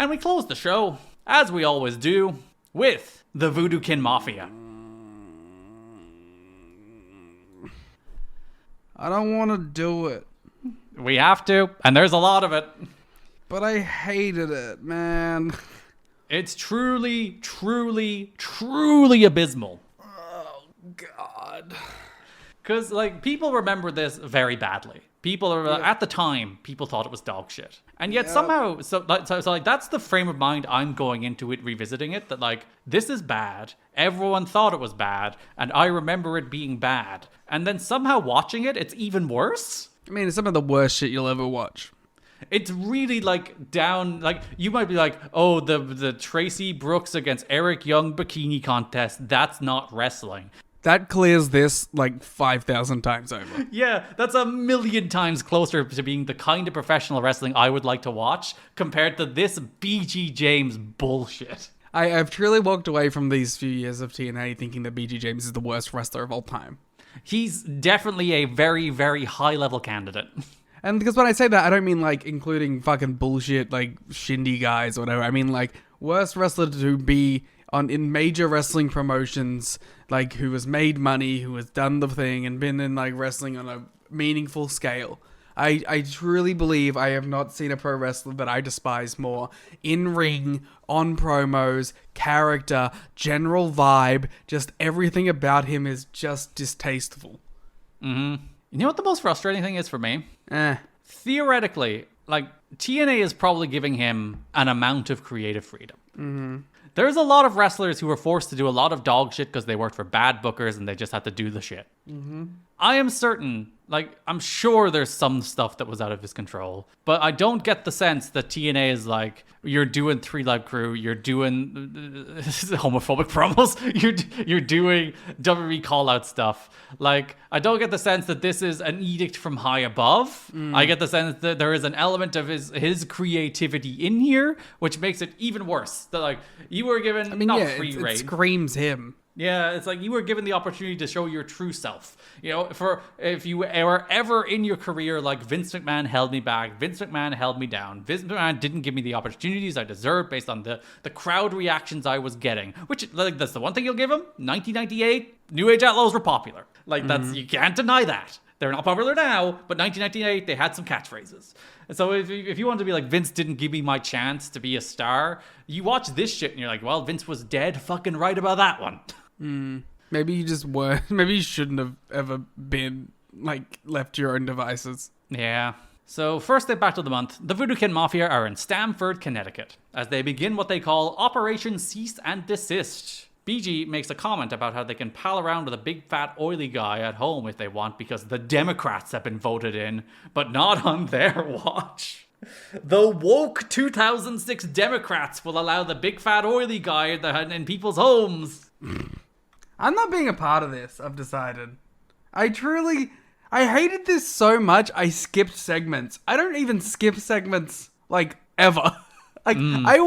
And we close the show, as we always do, with the Voodoo Kin Mafia. I don't want to do it. We have to, and there's a lot of it. But I hated it, man. It's truly, truly, truly abysmal. Oh, God. Because, like, people remember this very badly. People are, at the time, people thought it was dog shit. And yet somehow, so that's the frame of mind I'm going into it, revisiting it, that, like, this is bad. Everyone thought it was bad, and I remember it being bad. And then somehow watching it, it's even worse. I mean, it's some of the worst shit you'll ever watch. It's really, like, down, like, you might be like, oh, the Tracy Brooks against Eric Young bikini contest, that's not wrestling. That clears this like 5,000 times over. Yeah, that's 1,000,000 times closer to being the kind of professional wrestling I would like to watch compared to this BG James bullshit. I've truly walked away from these few years of TNA thinking that BG James is the worst wrestler of all time. He's definitely a very, very high-level candidate. And because when I say that, I don't mean like including fucking bullshit like shindy guys or whatever. I mean like worst wrestler to be in major wrestling promotions, like who has made money, who has done the thing and been in like wrestling on a meaningful scale. I truly believe I have not seen a pro wrestler that I despise more in ring, on promos, character, general vibe, just everything about him is just distasteful. Mm-hmm. You know what the most frustrating thing is for me? Theoretically, like, TNA is probably giving him an amount of creative freedom. Mm-hmm. There's a lot of wrestlers who were forced to do a lot of dog shit because they worked for bad bookers and they just had to do the shit. Mm-hmm. I am certain, like, I'm sure there's some stuff that was out of his control, but I don't get the sense that TNA is like, you're doing 3 Live Crew, you're doing homophobic promos, you're doing WWE call-out stuff. Like, I don't get the sense that this is an edict from high above. I get the sense that there is an element of his creativity in here, which makes it even worse. That, like, you were given free reign. It screams him. Yeah, it's like you were given the opportunity to show your true self. You know, for if you were ever in your career like Vince McMahon held me back, Vince McMahon held me down, Vince McMahon didn't give me the opportunities I deserved based on the crowd reactions I was getting. Which, like, that's the one thing you'll give him. 1998, New Age Outlaws were popular. Like, that's you can't deny that. They're not popular now, but 1998, they had some catchphrases. And so if you want to be like, Vince didn't give me my chance to be a star, you watch this shit and you're like, well, Vince was dead fucking right about that one. Maybe you just were. Maybe you shouldn't have ever been, like, left to your own devices. Yeah. So first day back of the month, the Voodoo Kin Mafia are in Stamford, Connecticut, as they begin what they call Operation Cease and Desist. BG makes a comment about how they can pal around with a big fat oily guy at home if they want because the Democrats have been voted in, but not on their watch. The woke 2006 Democrats will allow the big fat oily guy in people's homes. I'm not being a part of this, I've decided. I hated this so much, I skipped segments. I don't even skip segments, like, ever. Like, I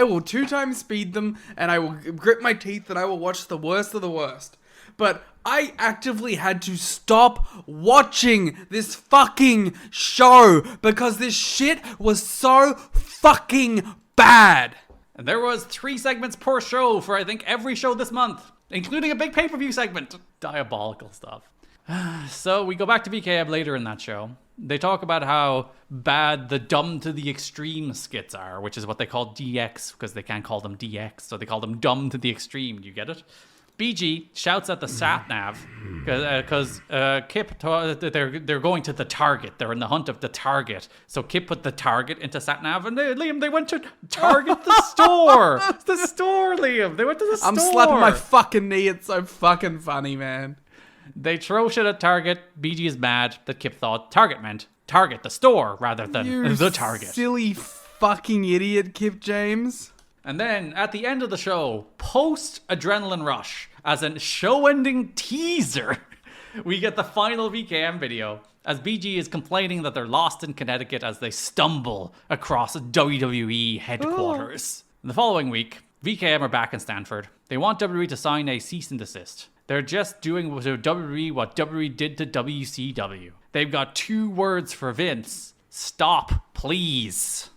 will 2 times speed them, and I will grit my teeth, and I will watch the worst of the worst. But I actively had to stop watching this fucking show, because this shit was so fucking bad. And there was 3 segments per show for, I think, every show this month, including a big pay-per-view segment. Diabolical stuff. So we go back to VKM later in that show. They talk about how bad the dumb to the extreme skits are, which is what they call DX, because they can't call them DX, so they call them dumb to the extreme. Do you get it? BG shouts at the sat-nav because Kip, they're going to the target. They're in the hunt of the target. So Kip put the target into sat-nav, and Liam, they went to Target, the store. It's the store, Liam. They went to the store. I'm slapping my fucking knee. It's so fucking funny, man. They throw shit at Target. BG is mad that Kip thought Target meant Target, the store, rather than the Target. Silly fucking idiot, Kip James. And then, at the end of the show, post-adrenaline rush, as a show-ending teaser, we get the final VKM video, as BG is complaining that they're lost in Connecticut as they stumble across WWE headquarters. The following week, VKM are back in Stamford. They want WWE to sign a cease and desist. They're just doing to WWE what WWE did to WCW. They've got 2 words for Vince. Stop, please.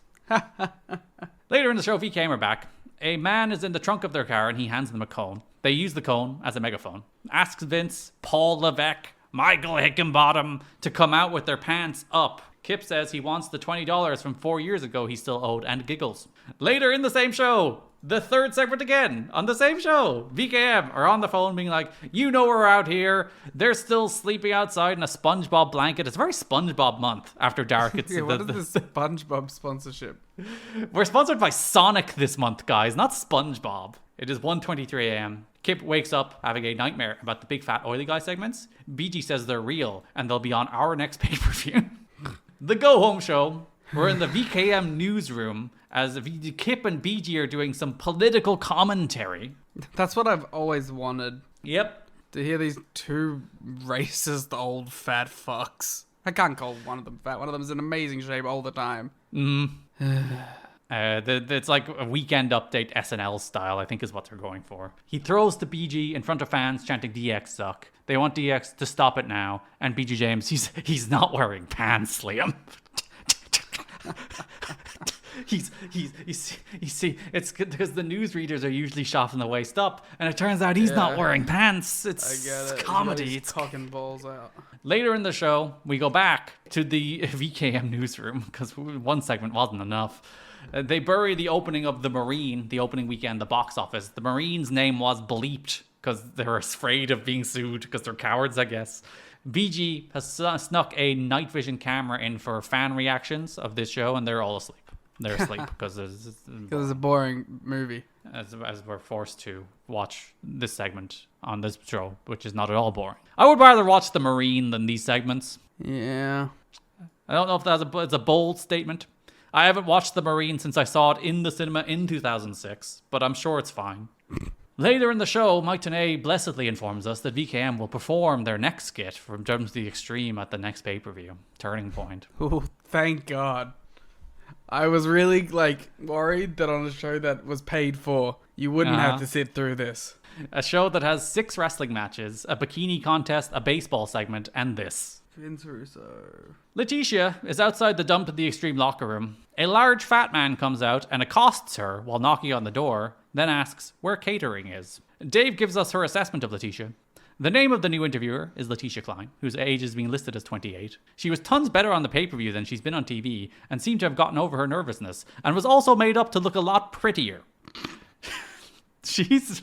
Later in the show, VKM are back. A man is in the trunk of their car and he hands them a cone. They use the cone as a megaphone. Asks Vince, Paul Levesque, Michael Hickenbottom to come out with their pants up. Kip says he wants the $20 from 4 years ago he still owed and giggles. Later in the same show, the third segment again, on the same show, VKM are on the phone being like, you know we're out here. They're still sleeping outside in a SpongeBob blanket. It's a very SpongeBob month after dark. It's what is this SpongeBob sponsorship? We're sponsored by Sonic this month, guys, not SpongeBob. It is 1:23 a.m. Kip wakes up having a nightmare about the big fat oily guy segments. BG says they're real and they'll be on our next pay-per-view. The go-home show. We're in the VKM newsroom as Kip and BG are doing some political commentary. That's what I've always wanted. Yep. To hear these two racist old fat fucks. I can't call one of them fat. One of them is in amazing shape all the time. It's like a Weekend Update SNL style, I think is what they're going for. He throws to BG in front of fans chanting DX suck. They want DX to stop it now. And BG James, he's not wearing pants, Liam. It's because the newsreaders are usually shot from the waist up, and it turns out he's not wearing pants. It's comedy. It's cocking balls out. Later in the show, we go back to the VKM newsroom because one segment wasn't enough. They bury the opening of The Marine, the opening weekend, the box office. The Marine's name was bleeped because they're afraid of being sued because they're cowards, I guess. BG has snuck a night vision camera in for fan reactions of this show, and they're all asleep. They're asleep because it's a boring movie. As we're forced to watch this segment on this show, which is not at all boring. I would rather watch The Marine than these segments. Yeah. I don't know if it's a bold statement. I haven't watched The Marine since I saw it in the cinema in 2006, but I'm sure it's fine. Later in the show, Mike Tenay blessedly informs us that VKM will perform their next skit from Jump to the Extreme at the next pay-per-view, Turning Point. Oh, thank God. I was really, worried that on a show that was paid for, you wouldn't have to sit through this. A show that has 6 wrestling matches, a bikini contest, a baseball segment, and this. Vince Russo. Letitia is outside the Dump to the Extreme locker room. A large fat man comes out and accosts her while knocking on the door, then asks where catering is. Dave gives us her assessment of Letitia. The name of the new interviewer is Letitia Klein, whose age is being listed as 28. She was tons better on the pay-per-view than she's been on TV, and seemed to have gotten over her nervousness, and was also made up to look a lot prettier. She's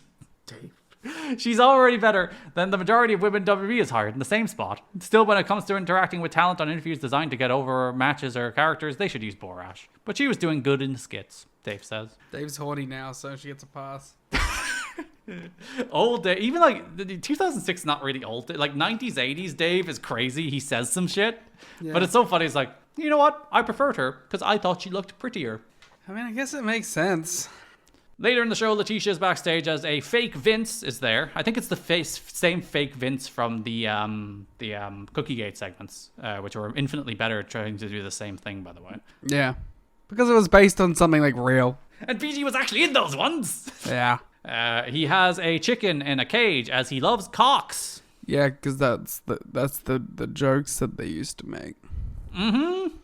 already better than the majority of women WWE has hired in the same spot. Still, when it comes to interacting with talent on interviews designed to get over matches or characters, they should use Borash. But she was doing good in the skits, Dave says. Dave's horny now, so she gets a pass. Old Dave, even the 2006 not really old. 90s, 80s Dave is crazy. He says some shit. Yeah. But it's so funny. He's like, you know what? I preferred her because I thought she looked prettier. I mean, I guess it makes sense. Later in the show, Letitia is backstage as a fake Vince is there. I think it's the same fake Vince from the Cookiegate segments, which were infinitely better trying to do the same thing, by the way. Yeah. Because it was based on something real. And BG was actually in those ones. Yeah. He has a chicken in a cage as he loves cocks. Yeah, because that's the jokes that they used to make. Mm-hmm.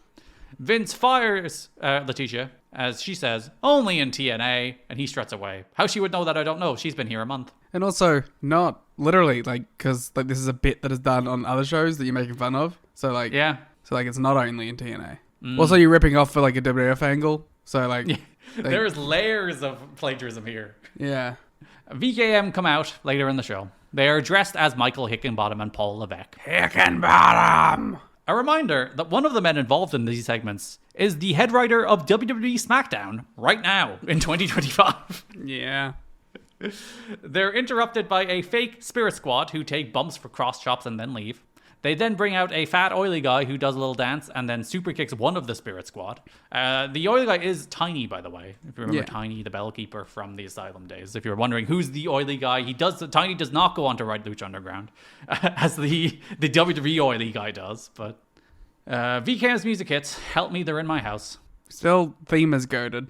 Vince fires Letitia, as she says, only in TNA, and he struts away. How she would know that, I don't know. She's been here a month. And also, not literally, because this is a bit that is done on other shows that you're making fun of. So, yeah. So, it's not only in TNA. Also, you're ripping off for, a WWF angle. So, yeah. There's layers of plagiarism here. Yeah. VKM come out later in the show. They are dressed as Michael Hickenbottom and Paul Levesque. Hickenbottom! A reminder that one of the men involved in these segments is the head writer of WWE SmackDown right now in 2025. Yeah. They're interrupted by a fake Spirit Squad who take bumps for cross chops and then leave. They then bring out a fat oily guy who does a little dance and then super kicks one of the Spirit Squad. The oily guy is Tiny, by the way. If you remember Tiny, the bellkeeper from the Asylum days. If you're wondering who's the oily guy, Tiny does not go on to write Lucha Underground, as the WWE oily guy does. But VKM's music hits. Help me, they're in my house. Still, theme is goated.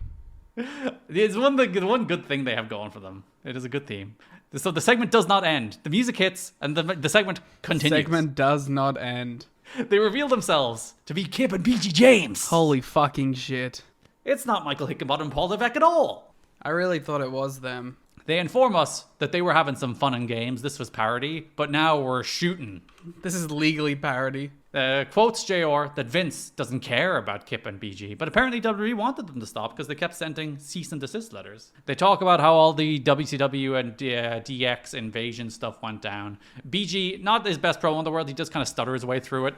It's one good thing they have going for them. It is a good theme. So the segment does not end. The music hits, and the segment continues. The segment does not end. They reveal themselves to be Kip and BG James. Holy fucking shit. It's not Michael Hickenbottom and Paul Levesque at all. I really thought it was them. They inform us that they were having some fun and games. This was parody, but now we're shooting. This is legally parody. Quotes JR that Vince doesn't care about Kip and BG, but apparently WWE wanted them to stop because they kept sending cease and desist letters. They talk about how all the WCW and DX invasion stuff went down. BG, not his best promo in the world, he just kind of stutter his way through it.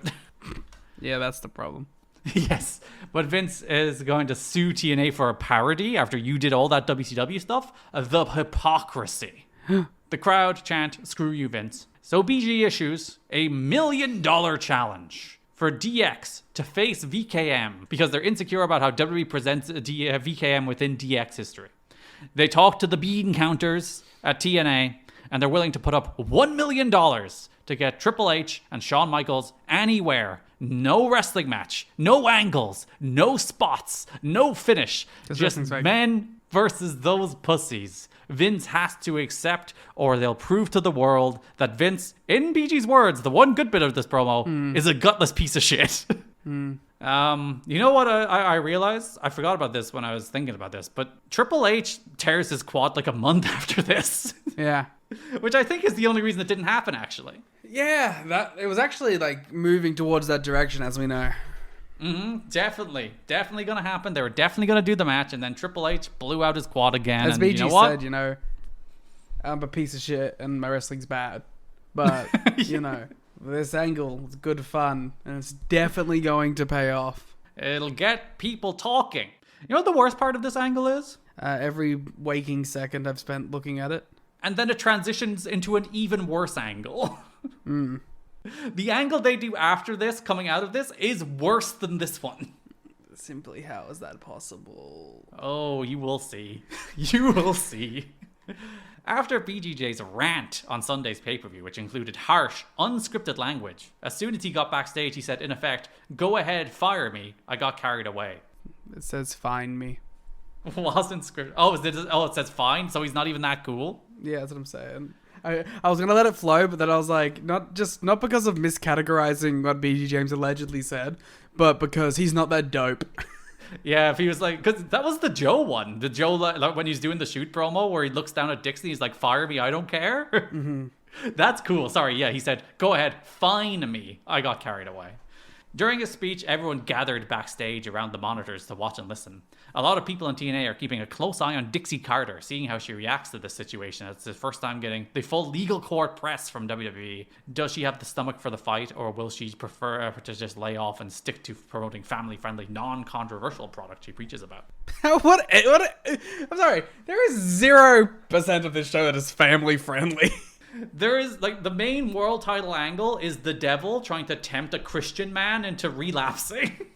Yeah, that's the problem. Yes, but Vince is going to sue TNA for a parody after you did all that WCW stuff. The hypocrisy. The crowd chant, "Screw you, Vince." So BG issues a $1 million challenge for DX to face VKM because they're insecure about how WWE presents VKM within DX history. They talk to the bean counters at TNA, and they're willing to put up $1 million to get Triple H and Shawn Michaels anywhere. No wrestling match, no angles, no spots, no finish. Just men versus those pussies. Vince has to accept, or they'll prove to the world that Vince, in BG's words, the one good bit of this promo, is a gutless piece of shit. You know what I realized? I forgot about this when I was thinking about this, but Triple H tears his quad like a month after this. Yeah. Which I think is the only reason it didn't happen, actually. Yeah, that it was actually like moving towards that direction, as we know. Definitely gonna happen. They were definitely gonna do the match, and then Triple H blew out his quad again. As and BG you know what? said, you know, I'm a piece of shit and my wrestling's bad, but you know, this angle is good fun, and it's definitely going to pay off. It'll get people talking. You know what the worst part of this angle is? Every waking second I've spent looking at it. And then it transitions into an even worse angle. The angle they do after this, coming out of this, is worse than this one. Simply, how is that possible? Oh, you will see. You will see. After BGJ's rant on Sunday's pay-per-view, which included harsh, unscripted language, as soon as he got backstage, he said, in effect, "Go ahead, fire me. I got carried away." It says "find me." Wasn't scripted. Oh, it says fine, so he's not even that cool? Yeah, that's what I'm saying. I was gonna let it flow, but then I was like, not because of miscategorizing what BG James allegedly said, but because he's not that dope. Yeah, if he was like, because that was the Joe one. The Joe, like, when he's doing the shoot promo where he looks down at Dixie, he's like, "Fire me, I don't care." That's cool. Sorry, yeah, he said, "Go ahead, fine me. I got carried away." During his speech, everyone gathered backstage around the monitors to watch and listen. A lot of people in TNA are keeping a close eye on Dixie Carter, seeing how she reacts to this situation. It's the first time getting the full legal court press from WWE. Does she have the stomach for the fight, or will she prefer to just lay off and stick to promoting family-friendly, non-controversial product she preaches about? What? I'm sorry. There is 0% of this show that is family-friendly. There is, like, the main world title angle is the devil trying to tempt a Christian man into relapsing.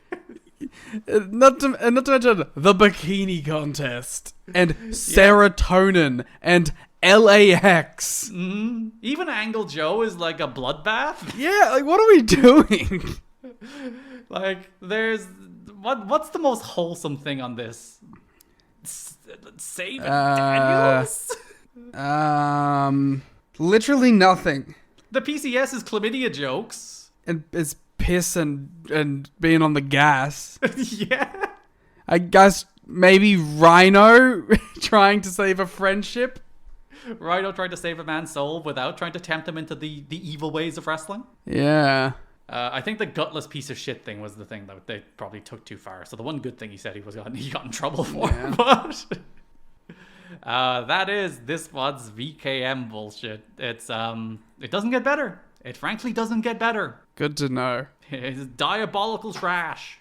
Not to mention the bikini contest and serotonin and LAX. Even Angle Joe is like a bloodbath. Yeah, like, what are we doing? Like, there's what's the most wholesome thing on this? Save Daniels. Literally nothing. The PCS is chlamydia jokes. And it's piss and being on the gas. Yeah. I guess maybe Rhino trying to save a friendship. Rhino trying to save a man's soul without trying to tempt him into the evil ways of wrestling. Yeah. I think the gutless piece of shit thing was the thing that they probably took too far. So the one good thing he said he got in trouble for. Yeah. But that is this month's VKM bullshit. It doesn't get better. It frankly doesn't get better. Good to know. It's diabolical trash.